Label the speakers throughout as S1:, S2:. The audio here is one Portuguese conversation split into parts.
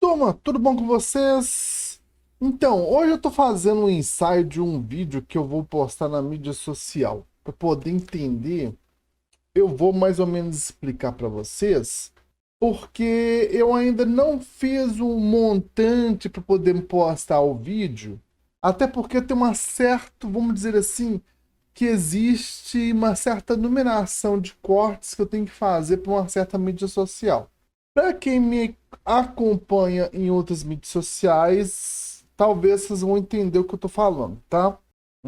S1: Turma, tudo bom com vocês? Então, hoje eu tô fazendo um ensaio de um vídeo que eu vou postar na mídia social. Para poder entender, eu vou mais ou menos explicar para vocês, porque eu ainda não fiz um montante para poder postar o vídeo, até porque tem uma certa, vamos dizer assim, que existe uma certa numeração de cortes que eu tenho que fazer para uma certa mídia social. Para quem me acompanha em outras mídias sociais, talvez vocês vão entender o que eu estou falando, tá?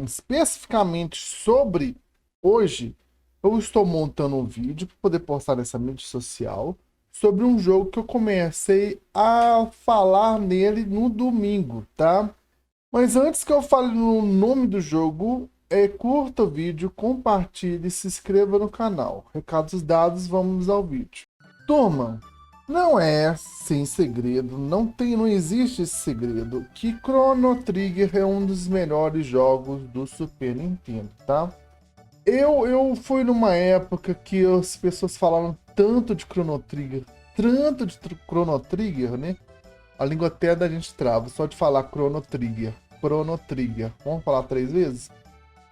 S1: Especificamente sobre hoje, eu estou montando um vídeo para poder postar nessa mídia social sobre um jogo que eu comecei a falar nele no domingo, tá? Mas antes que eu fale no nome do jogo, curta o vídeo, compartilhe e se inscreva no canal. Recados dados, vamos ao vídeo. Turma, não é sem segredo, não existe esse segredo, que Chrono Trigger é um dos melhores jogos do Super Nintendo, tá? Eu fui numa época que as pessoas falaram tanto de Chrono Trigger, Chrono Trigger, né? A língua até da gente trava, só de falar Chrono Trigger, Chrono Trigger. Vamos falar 3 vezes?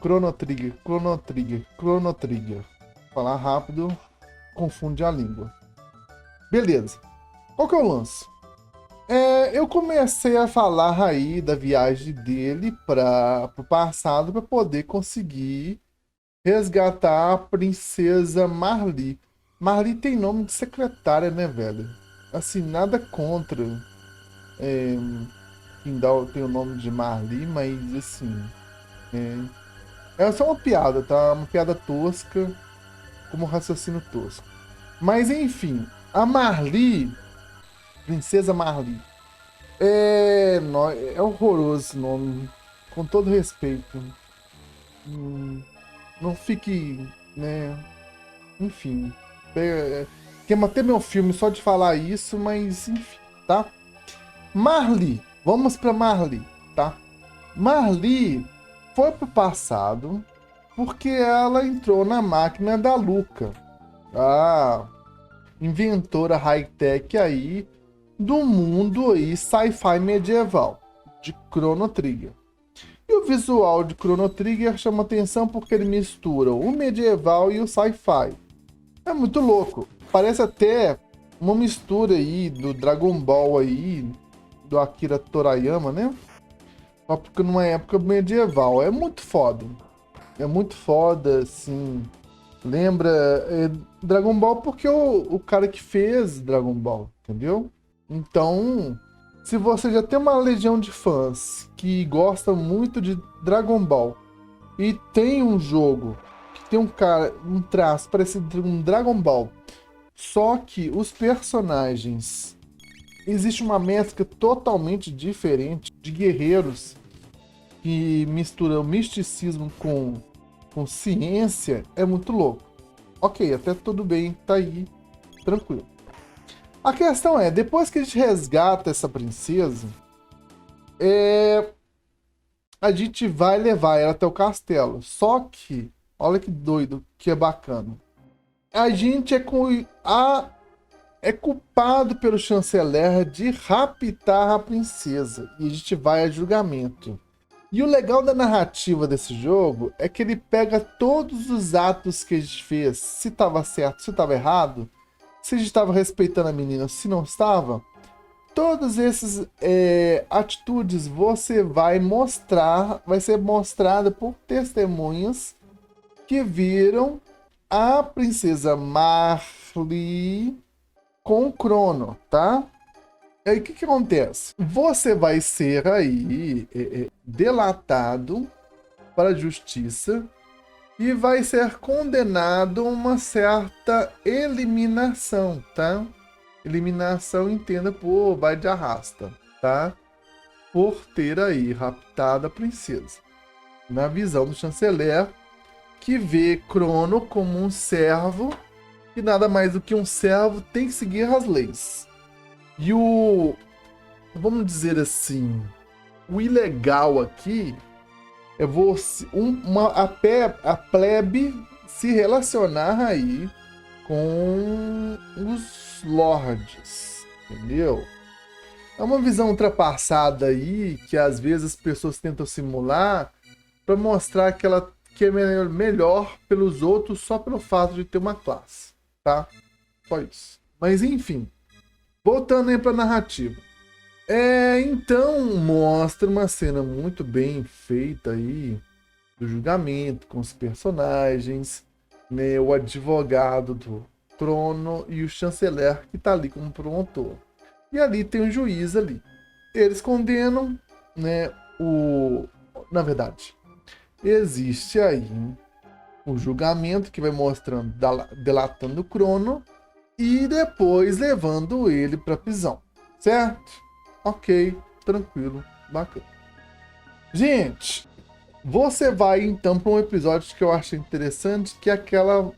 S1: Chrono Trigger, Chrono Trigger, Chrono Trigger. Falar rápido, confunde a língua. Beleza. Qual que é o lance? Eu comecei a falar aí da viagem dele para o passado para poder conseguir resgatar a princesa Marli. Marli tem nome de secretária, né, velho? Assim, nada contra é, quem tem o nome de Marli, mas assim, é só uma piada, tá? Uma piada tosca, como um raciocínio tosco. Mas enfim, a Marli, Princesa Marli, é horroroso esse nome, com todo respeito. Não fique, né? Enfim, queima até meu filme só de falar isso, mas enfim, tá? Marli, vamos pra Marli, tá? Marli foi pro passado porque ela entrou na máquina da Luca, a inventora high-tech aí do mundo aí sci-fi medieval de Chrono Trigger. E o visual de Chrono Trigger chama atenção porque ele mistura o medieval e o sci-fi. É muito louco. Parece até uma mistura aí do Dragon Ball aí, do Akira Toriyama, né? Só porque numa época medieval. É muito foda. É muito foda, assim. Lembra Dragon Ball porque o cara que fez Dragon Ball, entendeu? Então, se você já tem uma legião de fãs que gostam muito de Dragon Ball e tem um jogo que tem um traço parecido com um Dragon Ball, só que os personagens existe uma mescla totalmente diferente de guerreiros que misturam misticismo com ciência, é muito louco. Ok, até tudo bem, tá aí, tranquilo. A questão é, depois que a gente resgata essa princesa, a gente vai levar ela até o castelo. Só que, olha que doido, que é bacana. A gente é culpado pelo chanceler de raptar a princesa. E a gente vai a julgamento. E o legal da narrativa desse jogo é que ele pega todos os atos que a gente fez, se estava certo, se estava errado, se a gente estava respeitando a menina, se não estava. Todas essas atitudes você vai mostrar, vai ser mostrada por testemunhas que viram a princesa Marli com o Crono, tá? Aí o que acontece? Você vai ser aí delatado para a justiça e vai ser condenado a uma certa eliminação, tá? Eliminação entenda por vai de arrasta, tá? Por ter aí raptado a princesa. Na visão do chanceler, que vê Crono como um servo, e nada mais do que um servo tem que seguir as leis. E vamos dizer assim, o ilegal aqui é você, a plebe se relacionar aí com os lords, entendeu? É uma visão ultrapassada aí, que às vezes as pessoas tentam simular para mostrar que ela que é melhor pelos outros só pelo fato de ter uma classe, tá? Só isso. Mas enfim, voltando aí para a narrativa. Então mostra uma cena muito bem feita aí do julgamento com os personagens, né, o advogado do trono e o chanceler que tá ali como promotor. E ali tem um juiz ali. Eles condenam, né, na verdade, existe aí o julgamento que vai mostrando, delatando o Crono e depois levando ele para prisão, certo? Ok, tranquilo, bacana. Gente, você vai então para um episódio que eu achei interessante, que é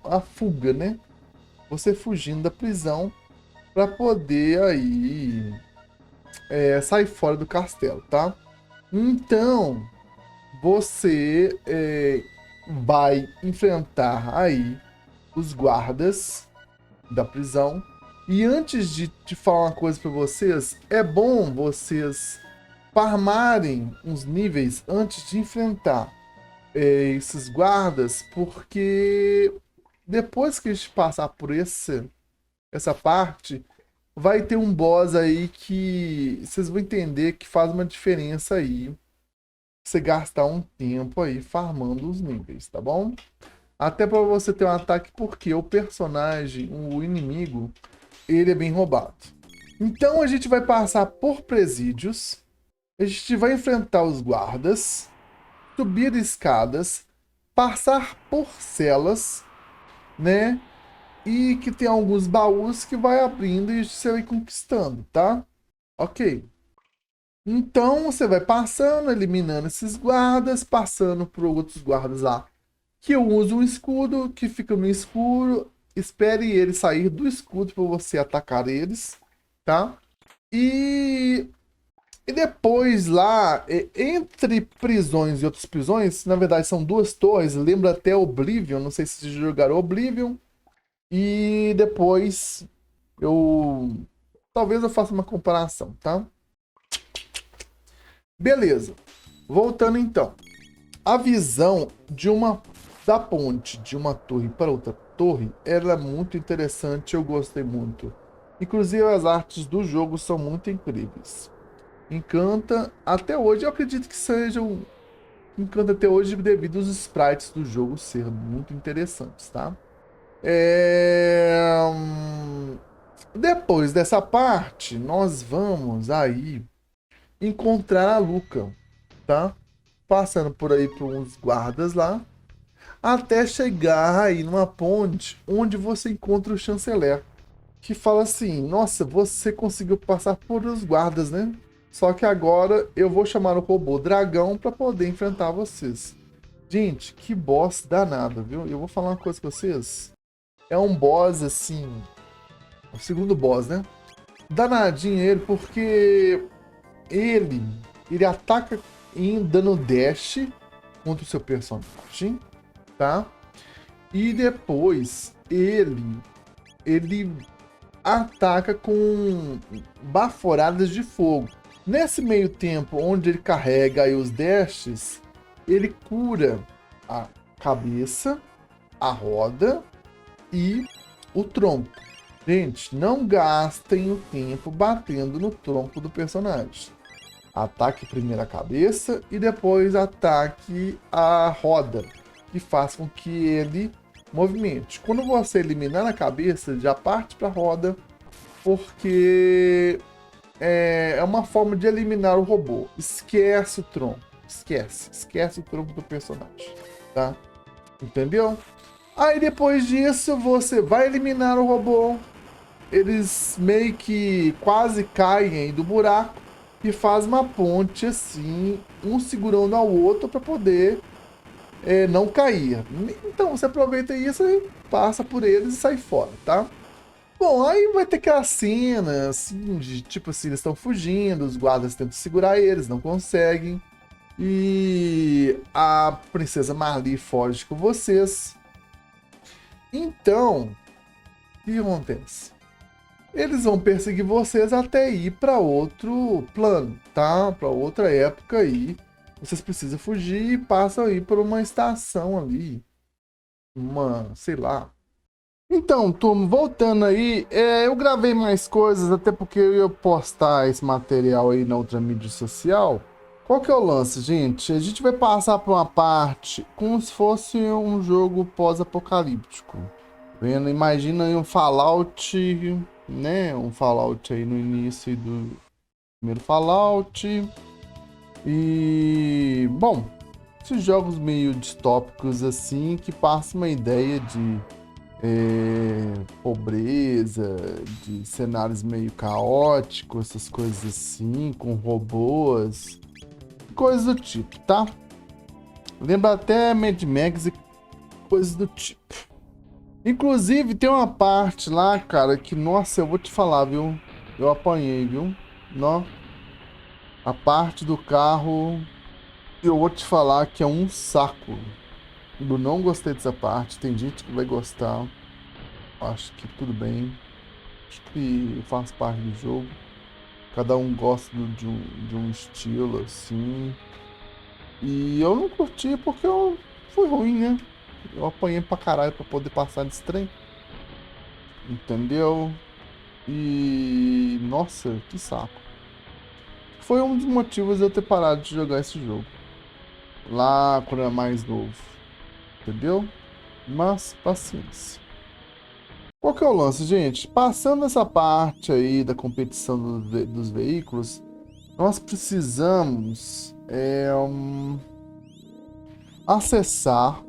S1: a fuga, né? Você fugindo da prisão para poder aí sair fora do castelo, tá? Então, você vai enfrentar aí os guardas da prisão. E antes de te falar uma coisa para vocês, é bom vocês farmarem uns níveis antes de enfrentar esses guardas, porque depois que a gente passar por essa parte, vai ter um boss aí que vocês vão entender que faz uma diferença aí. Você gastar um tempo aí farmando os níveis, tá bom? Até para você ter um ataque, porque o personagem, o inimigo, ele é bem roubado. Então a gente vai passar por presídios, a gente vai enfrentar os guardas, subir escadas, passar por celas, né? E que tem alguns baús que vai abrindo e você vai conquistando, tá? Ok. Então você vai passando, eliminando esses guardas, passando por outros guardas lá que eu uso um escudo, que fica no escuro. Espere ele sair do escudo para você atacar eles, tá? E depois lá, entre prisões e outras prisões, na verdade são duas torres, lembra até Oblivion, não sei se vocês jogaram Oblivion. E depois talvez eu faça uma comparação, tá? Beleza. Voltando então. A visão da ponte de uma torre para outra torre, ela é muito interessante, eu gostei muito. Inclusive as artes do jogo são muito incríveis. Encanta até hoje, eu acredito que sejam encanta até hoje devido aos sprites do jogo ser muito interessantes, tá? Depois dessa parte, nós vamos aí encontrar a Luca, tá? Passando por aí por uns guardas lá, até chegar aí numa ponte onde você encontra o chanceler, que fala assim: nossa, você conseguiu passar por os guardas, né? Só que agora eu vou chamar o robô dragão para poder enfrentar vocês. Gente, que boss danado, viu? Eu vou falar uma coisa com vocês. É um boss assim, o segundo boss, né? Danadinho ele, porque ele ataca dando dash contra o seu personagem, tá? E depois ele ataca com baforadas de fogo. Nesse meio tempo, onde ele carrega aí os dashes, ele cura a cabeça, a roda e o tronco. Gente, não gastem o tempo batendo no tronco do personagem. Ataque primeiro a cabeça e depois ataque a roda, que faz com que ele movimente. Quando você eliminar a cabeça, já parte para a roda, porque é uma forma de eliminar o robô. Esquece o tronco. Esquece o tronco do personagem, tá? Entendeu? Aí depois disso, você vai eliminar o robô. Eles meio que quase caem aí do buraco e faz uma ponte assim, um segurando ao outro para poder não cair. Então você aproveita isso e passa por eles e sai fora, tá? Bom, aí vai ter aquela cena assim, de tipo assim, eles estão fugindo, os guardas tentam segurar eles, não conseguem. E a princesa Marli foge com vocês. Então, o que acontece? eles vão perseguir vocês até ir para outro plano, tá? Para outra época aí. Vocês precisam fugir e passam aí por uma estação ali. Sei lá. Então, turma, voltando aí, eu gravei mais coisas, até porque eu ia postar esse material aí na outra mídia social. Qual que é o lance, gente? A gente vai passar por uma parte como se fosse um jogo pós-apocalíptico. Vendo, imagina aí um Fallout, né? Um Fallout aí no início do primeiro Fallout. E, bom, esses jogos meio distópicos assim, que passam uma ideia de pobreza, de cenários meio caóticos, essas coisas assim, com robôs, coisas do tipo, tá? Lembra até Mad Max e coisas do tipo. Inclusive, tem uma parte lá, cara, que, nossa, eu vou te falar, viu? Eu apanhei, viu? Nó. A parte do carro, eu vou te falar que é um saco. Eu não gostei dessa parte, tem gente que vai gostar. Acho que tudo bem. Acho que faz parte do jogo. Cada um gosta de um estilo assim. E eu não curti porque foi ruim, né? Eu apanhei pra caralho pra poder passar desse trem. Entendeu? E. Nossa, que saco. Foi um dos motivos de eu ter parado de jogar esse jogo. Lá quando era mais novo. Entendeu? Mas, paciência. Qual que é o lance, gente? Passando essa parte aí da competição dos veículos, nós precisamos acessar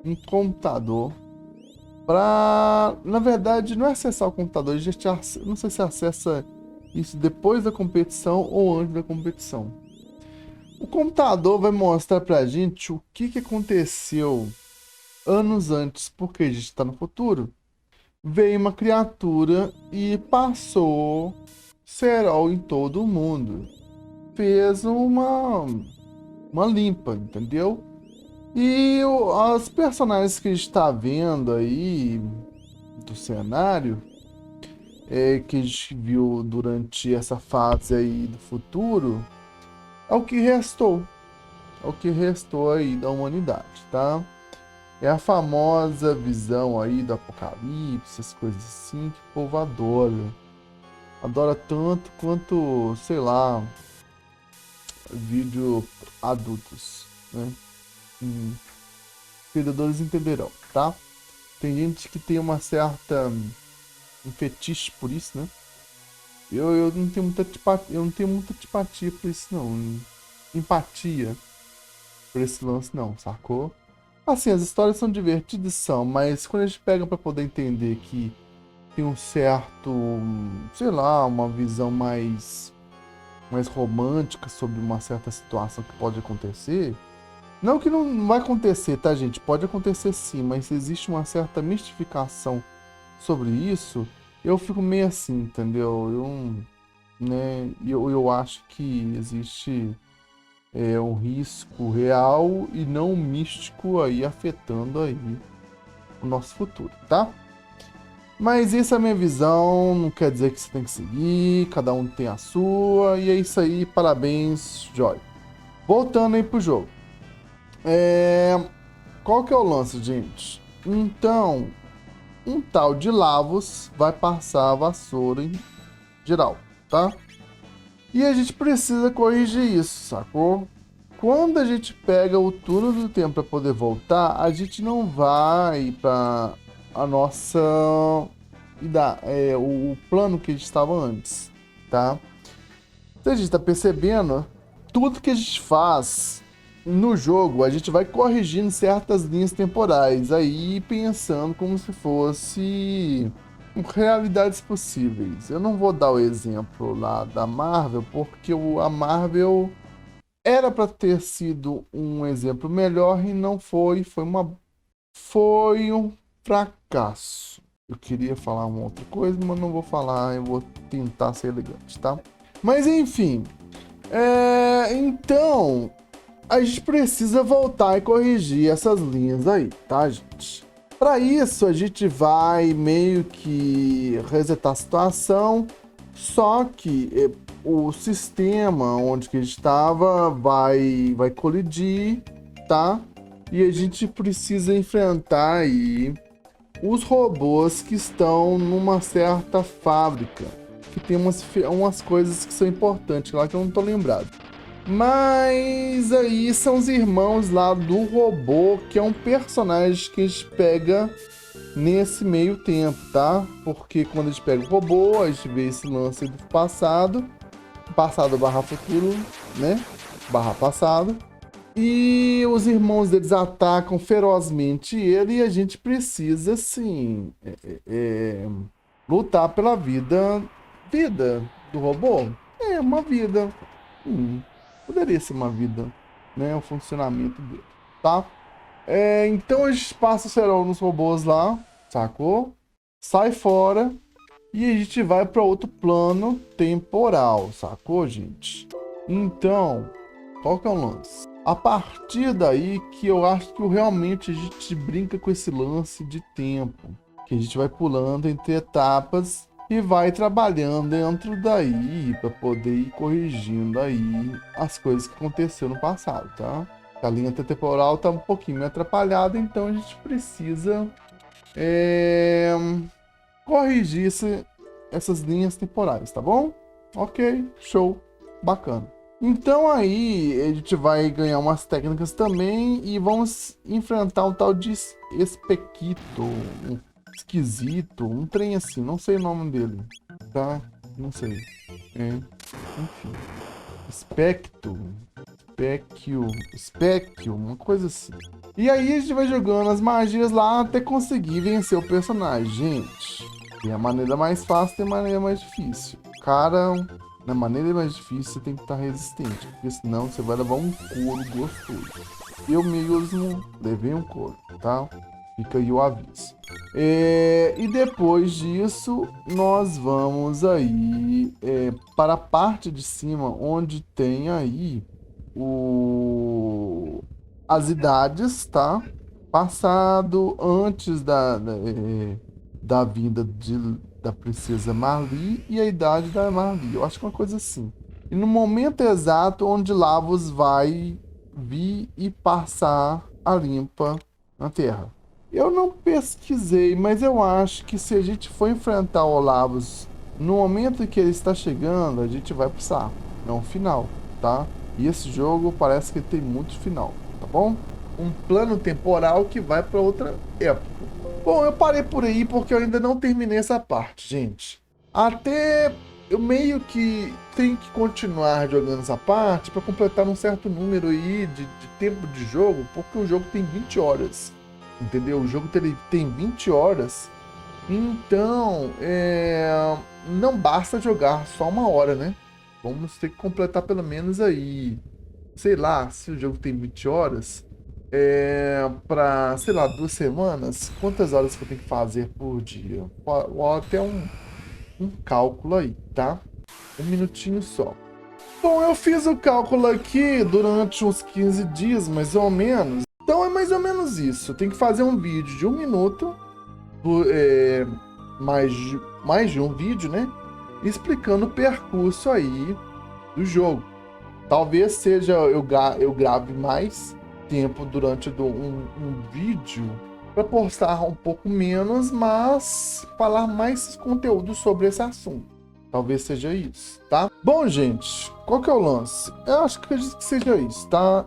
S1: um computador para, na verdade, não é acessar o computador, a gente não sei se acessa isso depois da competição ou antes da competição. O computador vai mostrar pra gente o que aconteceu anos antes, porque a gente está no futuro. Veio uma criatura e passou cerol em todo mundo. Fez uma limpa, entendeu? E os personagens que a gente está vendo aí do cenário, que a gente viu durante essa fase aí do futuro, é o que restou. É o que restou aí da humanidade, tá? É a famosa visão aí do apocalipse, essas coisas assim que o povo adora. Adora tanto quanto, sei lá, vídeo adultos, né? Entendedores entenderão, tá? Tem gente que tem uma certa um fetiche por isso, né? Eu não tenho muita antipatia, eu não tenho muita antipatia por isso não. Empatia por esse lance não, sacou? Assim, as histórias são divertidas, são, mas quando a gente pega pra poder entender que tem um certo, sei lá, uma visão mais romântica sobre uma certa situação que pode acontecer. Não que não vai acontecer, tá, gente? Pode acontecer sim, mas se existe uma certa mistificação sobre isso, eu fico meio assim, entendeu? Eu acho que existe um risco real e não místico aí afetando aí o nosso futuro, tá? Mas essa é a minha visão, não quer dizer que você tem que seguir, cada um tem a sua, e é isso aí, parabéns, Joy. Voltando aí pro jogo. Qual que é o lance, gente? Então, um tal de Lavos vai passar a vassoura em geral, tá? E a gente precisa corrigir isso, sacou? Quando a gente pega o túnel do tempo para poder voltar, a gente não vai para a nossa o plano que a gente estava antes, tá? Se a gente tá percebendo, tudo que a gente faz no jogo, a gente vai corrigindo certas linhas temporais, aí pensando como se fosse realidades possíveis. Eu não vou dar o exemplo lá da Marvel, porque a Marvel era para ter sido um exemplo melhor e não foi, foi um fracasso. Eu queria falar uma outra coisa, mas não vou falar, eu vou tentar ser elegante, tá? Mas enfim, então a gente precisa voltar e corrigir essas linhas aí, tá, gente? Para isso, a gente vai meio que resetar a situação, só que o sistema onde que a gente estava vai colidir, tá? E a gente precisa enfrentar aí os robôs que estão numa certa fábrica, que tem umas coisas que são importantes lá que eu não tô lembrado. Mas aí são os irmãos lá do robô, que é um personagem que a gente pega nesse meio tempo, tá? Porque quando a gente pega o robô, a gente vê esse lance do passado, passado barra futuro, né? Barra passado. E os irmãos deles atacam ferozmente ele e a gente precisa, assim, lutar pela vida. Vida do robô? É, uma vida. Hum, poderia ser uma vida, né? O funcionamento dele, tá? Então a gente passa o cerol nos robôs lá, sacou? Sai fora e a gente vai para outro plano temporal, sacou, gente? Então, qual que é o lance? A partir daí que eu acho que realmente a gente brinca com esse lance de tempo, que a gente vai pulando entre etapas e vai trabalhando dentro daí para poder ir corrigindo aí as coisas que aconteceram no passado, tá? A linha temporal tá um pouquinho meio atrapalhada, então a gente precisa corrigir essas linhas temporais, tá bom? Ok, show, bacana. Então aí a gente vai ganhar umas técnicas também e vamos enfrentar um tal de Espequito, um esquisito, um trem assim, não sei o nome dele, tá? Não sei. Enfim. Espectro, Specchio, uma coisa assim. E aí a gente vai jogando as magias lá até conseguir vencer o personagem, gente. Tem a maneira mais fácil, tem a maneira mais difícil. Cara, na maneira mais difícil você tem que estar resistente, porque senão você vai levar um couro gostoso. Eu mesmo levei um couro, tá? Fica aí o aviso. E depois disso, nós vamos aí para a parte de cima, onde tem aí as idades, tá? Passado, antes da vinda da princesa Marli e a idade da Marli. Eu acho que é uma coisa assim. E no momento exato onde Lavos vai vir e passar a limpa na Terra. Eu não pesquisei, mas eu acho que se a gente for enfrentar o Lavos no momento que ele está chegando, a gente vai pro saco. Não final, tá? E esse jogo parece que tem muito final, tá bom? Um plano temporal que vai para outra época. Bom, eu parei por aí porque eu ainda não terminei essa parte, gente. Até eu meio que tenho que continuar jogando essa parte para completar um certo número aí de tempo de jogo, porque o jogo tem 20 horas. Entendeu? O jogo tem 20 horas. Então, não basta jogar só uma hora, né? Vamos ter que completar pelo menos aí, sei lá, se o jogo tem 20 horas, para, sei lá, 2 semanas, quantas horas que eu tenho que fazer por dia? Ou até um cálculo aí, tá? Um minutinho só. Bom, eu fiz o cálculo aqui durante uns 15 dias, mais ou menos. Então é mais ou menos isso. Tem que fazer um vídeo de 1 minuto, mais de um vídeo, né? Explicando o percurso aí do jogo. Talvez seja eu grave mais tempo durante um vídeo para postar um pouco menos, mas falar mais conteúdo sobre esse assunto. Talvez seja isso, tá? Bom, gente, qual que é o lance? Eu acho que acredito que seja isso, tá?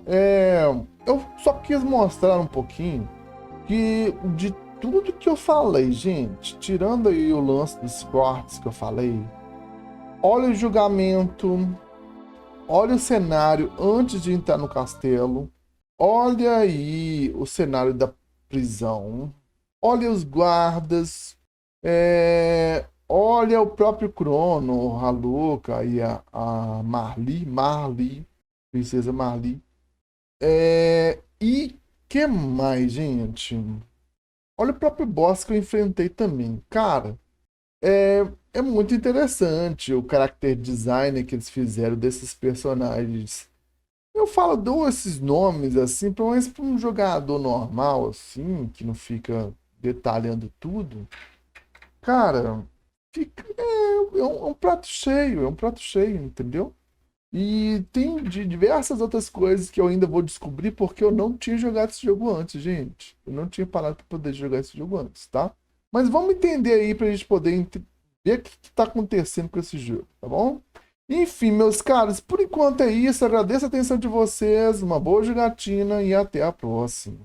S1: Eu só quis mostrar um pouquinho que de tudo que eu falei, gente, tirando aí o lance dos cortes que eu falei, olha o julgamento, olha o cenário antes de entrar no castelo, olha aí o cenário da prisão, olha os guardas, olha o próprio Crono, a Luca e a Marli, princesa Marli. E que mais, gente? Olha o próprio boss que eu enfrentei também. Cara, é muito interessante o character design que eles fizeram desses personagens. Dou esses nomes assim, pelo menos para um jogador normal, assim, que não fica detalhando tudo, cara, é um prato cheio, é um prato cheio, entendeu? E tem de diversas outras coisas que eu ainda vou descobrir porque eu não tinha jogado esse jogo antes, gente. Eu não tinha parado para poder jogar esse jogo antes, tá? Mas vamos entender aí pra gente poder ver o que tá acontecendo com esse jogo, tá bom? Enfim, meus caros, por enquanto é isso. Agradeço a atenção de vocês, uma boa jogatina e até a próxima.